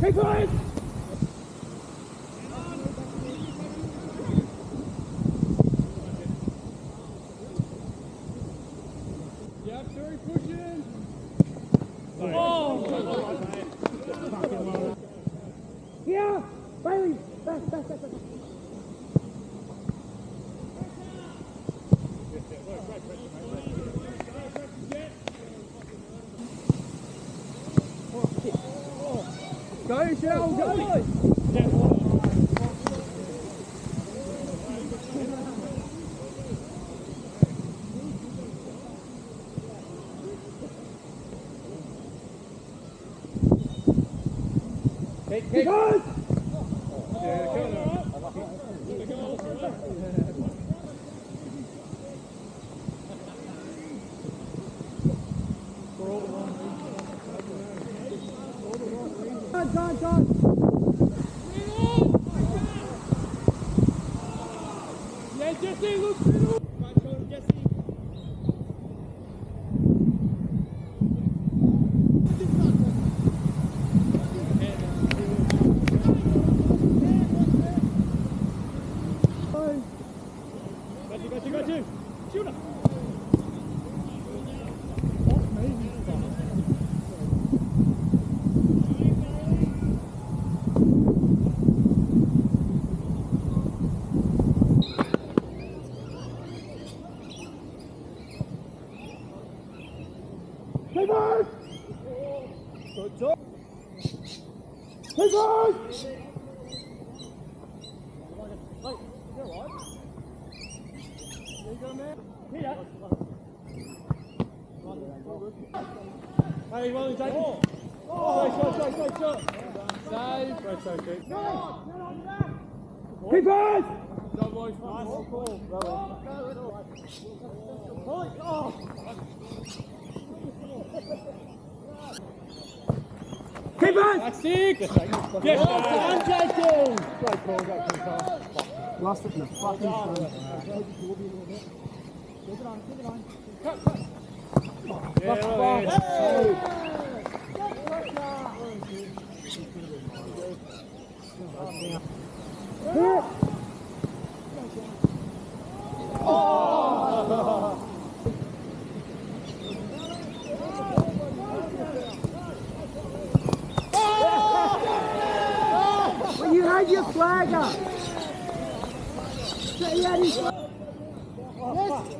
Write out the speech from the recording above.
Hey, guys! Yeah, Terry, push in. Oh! Yeah! Bailey! Back. Go, Shell, go! Hey, guys! John! Yeah, Jesse, look through! Right shoulder, Jesse. Got you! Shoot him! Hey, guys! Good job! Hey, guys! Hey, well done, Jake. Shot. Save. Great save, Jake. Hey, guys! Job, boys. Nice. Hey, guys! That's it. Yes, done, Jakey. Great call. Lost it in the fucking front. Well, you had your flag up. So you had his flag. Yes.